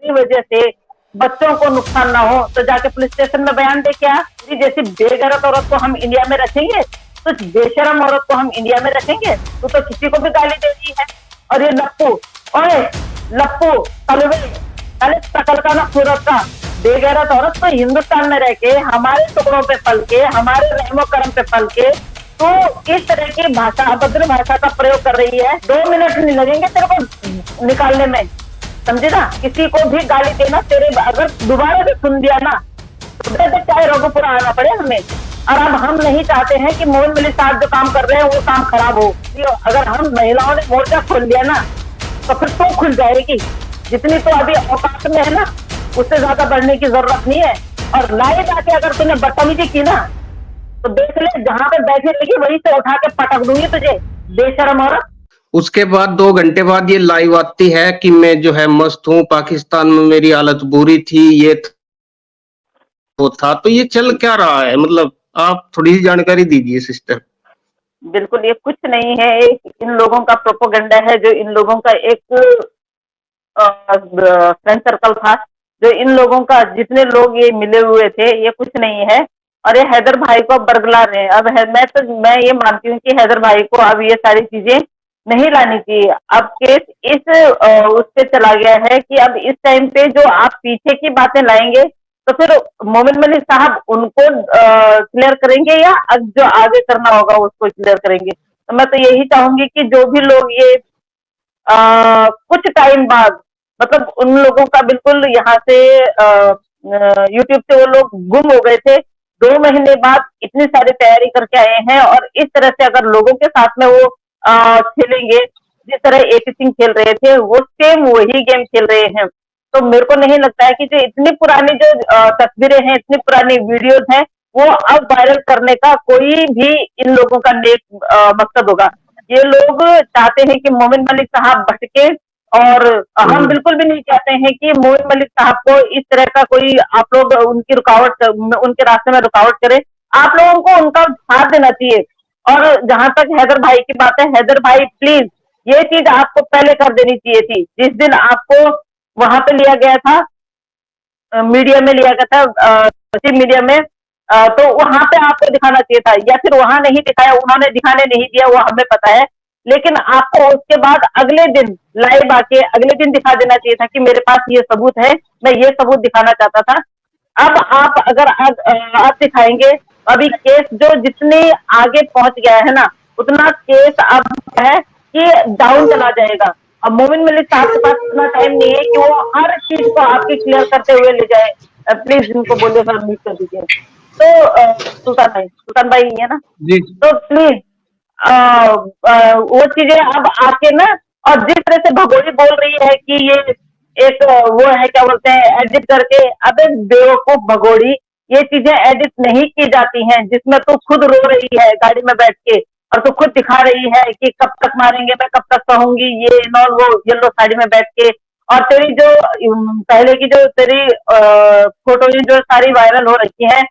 तेरी वजह से बच्चों को नुकसान ना हो तो जाके पुलिस स्टेशन में बयान दे क्या? जैसी बेगैरत औरत को हम इंडिया में रखेंगे तो बेशरम औरत को हम इंडिया में रखेंगे? तू तो किसी को भी गाली दे रही है। और ये लप्पू, ओए लप्पू कलवे, अरे शकल का ना सूरत का बेगैरत औरत तो हिंदुस्तान में रह के हमारे टुकड़ों पे पल के हमारे रहमो करम पे पल के तो इस तरह की भाषा, अभद्र भाषा का प्रयोग कर रही है। 2 मिनट नहीं लगेंगे तेरे को निकालने में, समझे ना? किसी को भी गाली देना, तेरे अगर दोबारा से सुन दिया ना तो चाहे रघुपुरा आना पड़े हमें। और अब हम नहीं चाहते हैं कि मोहन मलिक साहब जो काम कर रहे हैं वो काम खराब हो। अगर हम महिलाओं ने मोर्चा खोल लिया ना तो फिर तो खुल जाएगी। जितनी तो अभी औकात में है ना उससे ज्यादा बढ़ने की जरूरत नहीं है। और लाइव आके अगर तूने बदतमीजी की ना तो देख ले, जहां पे बैठी रहेगी वहीं से उठा के पटक दूंगी तुझे, बेशरम औरत। उसके बाद 2 घंटे बाद ये लाइव आती है कि मैं जो है मस्त हूँ, पाकिस्तान में मेरी हालत बुरी थी, ये तो था। तो ये चल क्या रहा है? मतलब आप थोड़ी सी जानकारी दीजिए सिस्टर। बिल्कुल, ये कुछ नहीं है, इन लोगों का प्रोपोगंडा है। जो इन लोगों का एक फ्रेंड सर्कल था, जो इन लोगों का जितने लोग ये मिले हुए थे, ये कुछ नहीं है। और ये हैदर भाई को बरगला रहे हैं। अब मैं ये मानती हूँ कि हैदर भाई को अब ये सारी चीजें नहीं लानी चाहिए। अब केस इस उससे चला गया है कि अब इस टाइम पे जो आप पीछे की बातें लाएंगे तो फिर मोमिन मलिक साहब उनको क्लियर करेंगे या अब जो आगे करना होगा उसको क्लियर करेंगे। तो मैं तो यही चाहूंगी कि जो भी लोग ये कुछ टाइम बाद, मतलब उन लोगों का बिल्कुल यहाँ से यूट्यूब से वो लोग गुम हो गए थे, 2 महीने बाद इतनी सारी तैयारी करके आए हैं। और इस तरह से अगर लोगों के साथ में वो खेलेंगे जिस तरह एपी सिंह खेल रहे थे, वो सेम वही गेम खेल रहे हैं। तो मेरे को नहीं लगता है कि जो इतनी पुरानी जो तस्वीरें हैं, इतनी पुरानी वीडियोज हैं, वो अब वायरल करने का कोई भी इन लोगों का नेक मकसद होगा। ये लोग चाहते हैं कि मोमिन मलिक साहब भटके। और हम बिल्कुल भी नहीं चाहते हैं कि मोमिन मलिक साहब को इस तरह का कोई आप लोग उनके रास्ते में रुकावट करे। आप लोगों को उनका साथ देना चाहिए। और जहां तक हैदर भाई की बात है, हैदर भाई प्लीज ये चीज आपको पहले कर देनी चाहिए थी। जिस दिन आपको वहां पे लिया गया था, मीडिया में लिया गया था, मीडिया में, तो वहां पे आपको दिखाना चाहिए था। या फिर वहां नहीं दिखाया, उन्होंने दिखाने नहीं दिया, वो हमें पता है। लेकिन आपको उसके बाद अगले दिन लाइव आके अगले दिन दिखा देना चाहिए था कि मेरे पास ये सबूत है, मैं ये सबूत दिखाना चाहता था। अब आप अगर आप दिखाएंगे, अभी केस जो जितने आगे पहुंच गया है ना, उतना केस अब है कि डाउन चला जाएगा। अब मोमिन मलिक साहब के पास इतना टाइम नहीं है कि वो हर चीज को आपके क्लियर करते हुए ले जाए। प्लीज इनको बोलिए सर, म्यूट कर दीजिए। तो सुल्तान भाई है ना, जी तो प्लीज वो चीजें अब आके ना, और जिस तरह से भगोड़ी बोल रही है कि ये एक वो है, क्या बोलते हैं, एडिट करके। अबे बेवकूफ भगोड़ी, ये चीजें एडिट नहीं की जाती हैं। जिसमें तू खुद रो रही है गाड़ी में बैठ के और तू खुद दिखा रही है कि कब तक मारेंगे, मैं कब तक कहूंगी, ये नॉन वो येलो साड़ी में बैठ के। और तेरी जो पहले की जो तेरी फोटो जो सारी वायरल हो रखी है,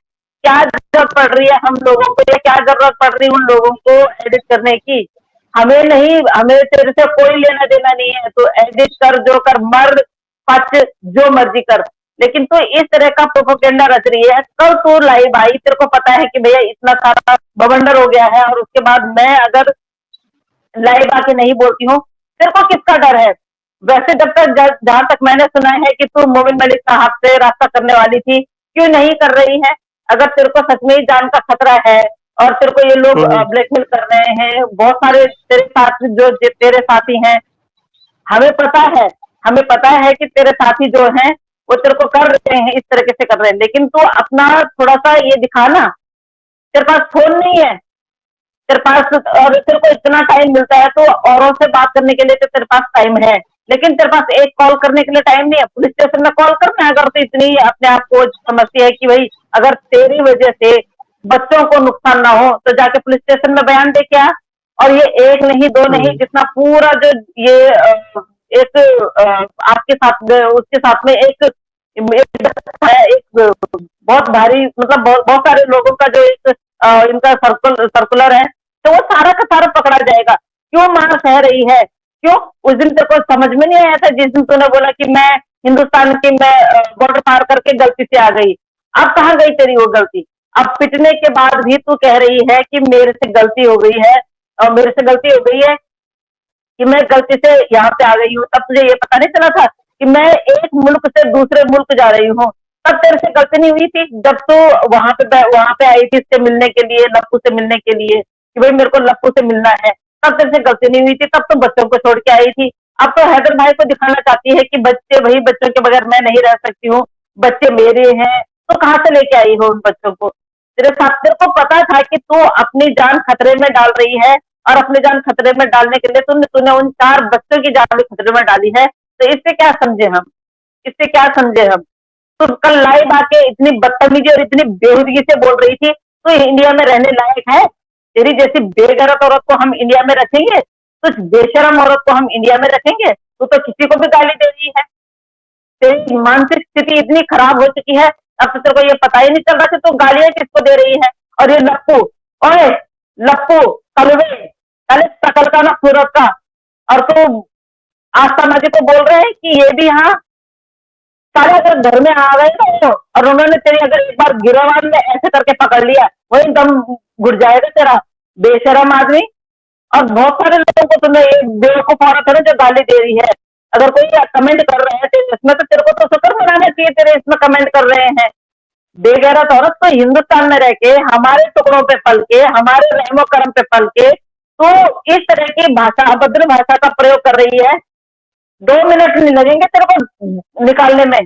क्या जरूरत पड़ रही है हम लोगों को, या क्या जरूरत पड़ रही है उन लोगों को एडिट करने की? हमें नहीं, हमें तेरे से कोई लेना देना नहीं है। तो एडिट कर, जो कर, मर पच, जो मर्जी कर। लेकिन तू इस तरह का प्रोपोगेंडा रच रही है। कल तू लाइव आई, तेरे को पता है कि भैया इतना सारा बवंडर हो गया है, और उसके बाद मैं अगर लाइव आके नहीं बोलती हूँ, तेरे को किसका डर है? वैसे जब तक जहां तक मैंने सुना है कि तू मोमिन मलिक साहब से रास्ता करने वाली थी, क्यों नहीं कर रही है? अगर तेरे को सच में ही जान का खतरा है और तेरे को ये लोग ब्लैकमेल कर रहे हैं, बहुत सारे तेरे साथ जो तेरे साथी हैं, हमें पता है, हमें पता है कि तेरे साथी जो हैं वो तेरे को कर रहे हैं, इस तरीके से कर रहे हैं। लेकिन तू अपना थोड़ा सा ये दिखाना। तेरे पास फोन नहीं है, तेरे पास, और तेरे को इतना टाइम मिलता है तो औरों से बात करने के लिए तो तेरे पास टाइम है, लेकिन तेरे पास एक कॉल करने के लिए टाइम नहीं है। पुलिस स्टेशन में कॉल करना है अगर तो इतनी अपने आप को समझती है कि भाई अगर तेरी वजह से बच्चों को नुकसान ना हो तो जाके पुलिस स्टेशन में बयान दे क्या? और ये एक नहीं, दो नहीं, जितना पूरा जो ये एक आपके साथ उसके साथ में एक बहुत भारी, मतलब बहुत सारे लोगों का जो एक इनका सर्कुलर है, तो वो सारा का सारा पकड़ा जाएगा। क्यों मां सह रही है? क्यों? उस दिन तेरे को समझ में नहीं आया था जिस दिन तूने बोला कि मैं हिंदुस्तान की मैं बॉर्डर पार करके गलती से आ गई। अब कहाँ गई तेरी वो गलती? अब पिटने के बाद भी तू कह रही है कि मेरे से गलती हो गई है, और मेरे से गलती हो गई है कि मैं गलती से यहाँ पे आ गई हूँ। तब तुझे ये पता नहीं चला था कि मैं एक मुल्क से दूसरे मुल्क जा रही हूँ? तब तेरे से गलती नहीं हुई थी जब तू वहां पे आई थी इससे मिलने के लिए, लप्पू से मिलने के लिए, कि भाई मेरे को लप्पू से मिलना है? तब तेरे से गलती नहीं हुई थी, तब तो बच्चों को छोड़ के आई थी। अब तो हैदर भाई को दिखाना चाहती है कि बच्चे, वही बच्चों के बगैर मैं नहीं रह सकती हूँ, बच्चे मेरे हैं। तो कहाँ से लेके आई हो उन बच्चों को? तेरे साथ, तेरे को पता था कि तू अपनी जान खतरे में डाल रही है, और अपनी जान खतरे में डालने के लिए तूने तूने उन 4 बच्चों की जान भी खतरे में डाली है। तो इससे क्या समझे हम? इससे क्या समझे हम? तो कल लाइव आके इतनी बदतमीजी और इतनी बेहूदगी से बोल रही थी, तो इंडिया में रहने लायक है? तेरी जैसी बेगैरत औरत को हम इंडिया में रखेंगे? तो बेशरम औरत को हम इंडिया में रखेंगे? तू तो किसी को भी गाली दे रही है। तेरी मानसिक स्थिति इतनी खराब हो चुकी है, अब तो तेरे को ये पता ही नहीं चल रहा कि तू गालियां किसको दे रही है। और ये लप्पू, ओए लप्पू, कलवे, पहले शकल का ना सूरत का, और तू आस्था माजी को बोल रहे हैं कि ये भी यहाँ सारे अगर घर में आ गए ना तो, और उन्होंने तेरी अगर एक बार गिरेबान में ऐसे करके पकड़ लिया, वही दम घुट जाएगा तेरा, बेशरम आदमी। और बहुत सारे लोगों को तुम्हें एक बेवकूफ औरत है ना जो गाली दे रही है। अगर कोई कमेंट कर रहे हैं तेरे इसमें, तो तेरे को तो शुक्र मनाना चाहिए तेरे इसमें कमेंट कर रहे हैं। बेगैरत औरत, तो हिंदुस्तान में रह के हमारे टुकड़ों पे पल के, हमारे रहमो करम पे पल के, तो इस तरह की भाषा, अभद्र भाषा का प्रयोग कर रही है। 2 मिनट नहीं लगेंगे तेरे को निकालने में,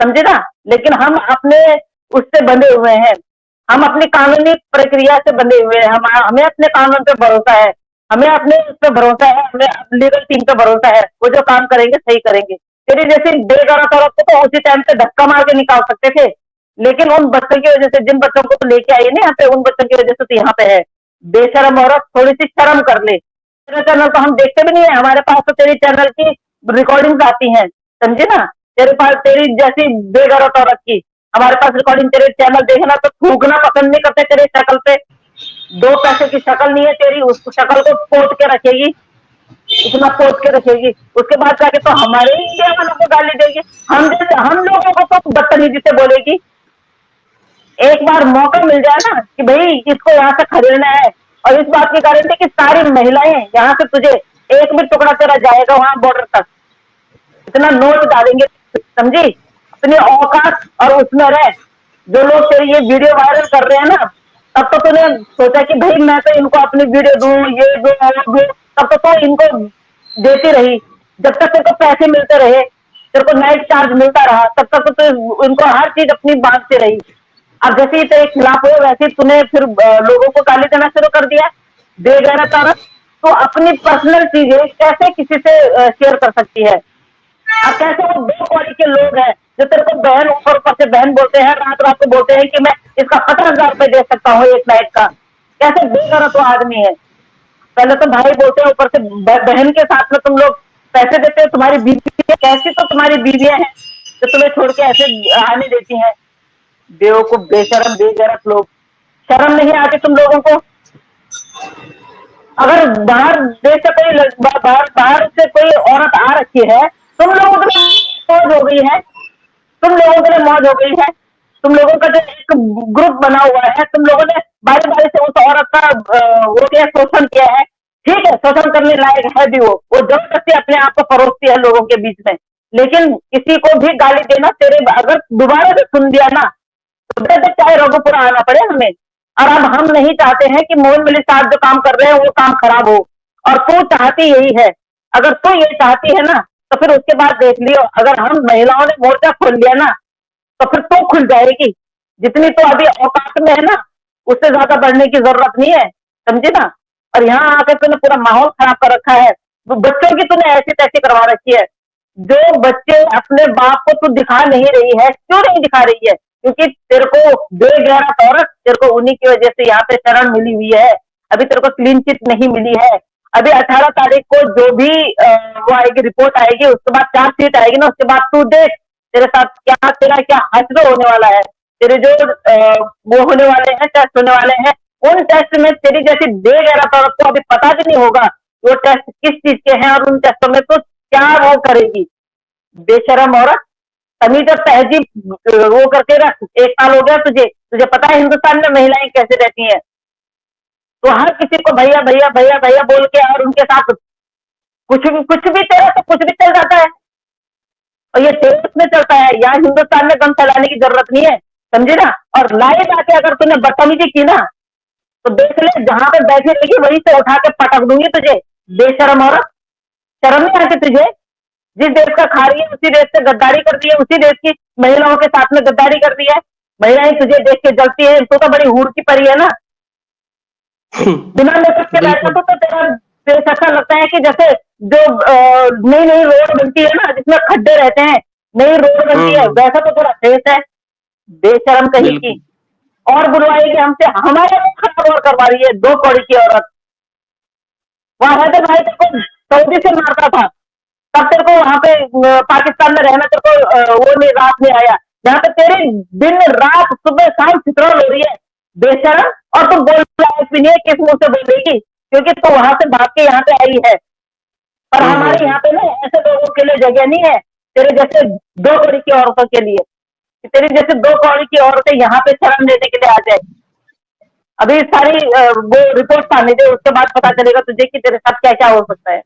समझे ना? लेकिन हम अपने उससे बंधे हुए हैं, हम अपनी कानूनी प्रक्रिया से बंधे हुए हैं, हमें अपने कानून पे भरोसा है, हमें अपने उस पे भरोसा है, हमें लीगल टीम पे भरोसा है, वो जो काम करेंगे सही करेंगे। तेरी जैसी बेगैरत औरत को तो उसी टाइम पे धक्का मार के निकाल सकते थे, लेकिन उन बच्चों की वजह से, जिन बच्चों को तो लेके आई है ना यहाँ पे, उन बच्चों की वजह से तो यहाँ पे है। बेशरम औरत, थोड़ी सी शर्म कर ले। तेरे चैनल तो हम देखते भी नहीं है, हमारे पास तो तेरी चैनल की रिकॉर्डिंग आती हैं, समझे ना? तेरे पास तेरी जैसी बेगैरत औरत की हमारे पास रिकॉर्डिंग, तेरे चैनल देखना तो थूकना पसंद नहीं करते तेरे शक्ल पे। 2 पैसे की शक्ल नहीं है तेरी, उस शक्ल को पोत के रखेगी, इतना पोत के रखेगी, उसके बाद जाके तो हमारे ही इंडिया वालों को गाली देगी। हम लोगों को तो बदतमीजी से बोलेगी। एक बार मौका मिल जाए ना कि भाई इसको यहाँ से खदेड़ना है, और इस बात की गारंटी कि सारी महिलाएं यहाँ से, तुझे एक भी टुकड़ा तेरा जाएगा वहां बॉर्डर तक, इतना नोट डालेंगे, समझी? अपनी औकात और उसमें रह। जो लोग तेरी ये वीडियो वायरल कर रहे हैं ना, तब तो तूने सोचा कि भाई मैं तो इनको अपनी वीडियो दूं, ये दूं, वो दूं, तब तो इनको देती रही। जब तक तेरे को पैसे मिलते रहे, तेरे को नाइट चार्ज मिलता रहा, तब तक तो इनको हर चीज अपनी बांटती रही। अब जैसे ही तेरे खिलाफ हुए, वैसे ही तूने फिर लोगों को गाली देना शुरू कर दिया। बेगैरत औरत, तो अपनी पर्सनल चीजें कैसे किसी से शेयर कर सकती है? अब कैसे वो 2 कौड़ी के लोग हैं जो तेरे को बहन, ऊपर ऊपर से बहन बोलते हैं, रात रात को बोलते हैं कि मैं इसका 17,000 रुपए दे सकता हूँ एक नाइट का? कैसे बेगैरत वो आदमी है? पहले तो भाई बोलते हैं, ऊपर से बहन के साथ में तुम लोग पैसे देते हो। तुम्हारी बीवी कैसी, तो तुम्हारी बीवियां हैं जो तुम्हें छोड़ के ऐसे आने देती हैं? बेवकूफ, बेशरम, बेगैरत लोग, शर्म नहीं आती तुम लोगों को? अगर बाहर देश से कोई बाहर से कोई औरत आ रखी है, तुम लोगों के लिए मौज हो गई है, तुम लोगों के लिए मौज हो गई है। तुम लोगों का जो एक ग्रुप बना हुआ है, तुम लोगों ने बारी बारी से उस औरत का वो क्या शोषण किया है। ठीक है, शोषण करने लायक है भी वो जबरदस्ती अपने आप को परोसती है लोगों के बीच में। लेकिन किसी को भी गाली देना, तेरे अगर दोबारा से सुन दिया ना, तो चाहे रघुपुरा आना पड़े हमें। और अब हम नहीं चाहते हैं कि मोहन मलिक साहब जो काम कर रहे हैं वो काम खराब हो, और तू चाहती यही है। अगर तू ये चाहती है ना, तो फिर उसके बाद देख लियो, अगर हम महिलाओं ने मोर्चा खोल लिया ना, तो फिर तो खुल जाएगी। जितनी तो अभी औकात में है ना, उससे ज्यादा बढ़ने की जरूरत नहीं है, समझे ना? और यहाँ आकर तूने पूरा माहौल खराब कर रखा है। बच्चों की तूने ऐसी तैसी करवा रखी है। जो बच्चे अपने बाप को तू दिखा नहीं रही है, क्यों नहीं दिखा रही है? क्योंकि तेरे को बेगैरत औरत, तेरे को उन्हीं की वजह से यहाँ पे शरण मिली हुई है। अभी तेरे को क्लीन चिट नहीं मिली है। अभी 18 तारीख को जो भी वो आएगी, रिपोर्ट आएगी, उसके बाद चार्जशीट आएगी ना, उसके बाद तू देख तेरे साथ क्या, तेरा क्या हश्र होने वाला है। तेरे जो वो होने वाले हैं, टेस्ट होने वाले हैं, उन टेस्ट में तेरी जैसी बेगैरत औरत को अभी पता भी नहीं होगा वो टेस्ट किस चीज के हैं, और उन टेस्टों में तो क्या वो करेगी। बेशरम औरत, तमीज और तहजीब वो करके रख। 1 साल हो गया तुझे, तुझे पता है हिंदुस्तान में महिलाएं कैसे रहती हैं। तो हर किसी को भैया भैया भैया भैया बोल के और उनके साथ कुछ भी तेरा तो कुछ भी चल जाता है। और ये देश में चलता है, यहाँ हिंदुस्तान में गम फैलाने की जरूरत नहीं है, समझे ना। और लाइव आके अगर तूने बदतमीजी की ना, तो देख ले जहां पे बैठी रहेगी वहीं से उठा के पटक दूंगी तुझे, बेशरम औरत। शर्म नहीं आती तुझे? जिस देश का खा रही है उसी देश से गद्दारी कर दी है, उसी देश की महिलाओं के साथ में गद्दारी कर दी है। महिलाएं तुझे देख के जलती है, तो बड़ी हूर की परी है ना। बिना मेकअप के बैठा बिल्कुल तो तेरा फेस ऐसा लगता है कि जैसे जो नई नई रोड बनती है ना, जिसमें खड्डे रहते हैं, नई रोड बनती है, वैसा तो तेरा फेस है, बेशरम कहीं की। बिल्कुल और बुलवाएगी हमसे, हमारे खराब और करवा रही है, 2 कौड़ी की औरत। वहां हैदर भाई तेरे को सऊदी से मारता था, तब तेरे को वहां पे पाकिस्तान में रहना तेरे को वो नहीं, रात नहीं आया, जहाँ पे तेरी दिन रात सुबह शाम फितरल हो रही है, बेशरम। और तुम बोल लायक भी नहीं है, किस मुंह से बोल रही, क्योंकि तू वहां से भाग के यहाँ पे आई है। पर हमारे हम्म। यहाँ पे ना ऐसे लोगों के लिए जगह नहीं है, तेरे जैसे 2 कौड़ी की औरतों के लिए, कि तेरी जैसे 2 कौड़ी की औरतें यहाँ पे शरण लेने के लिए आ जाए। अभी सारी वो रिपोर्ट आने दे, उसके बाद पता चलेगा तुझे कि तेरे साथ क्या क्या हो सकता है।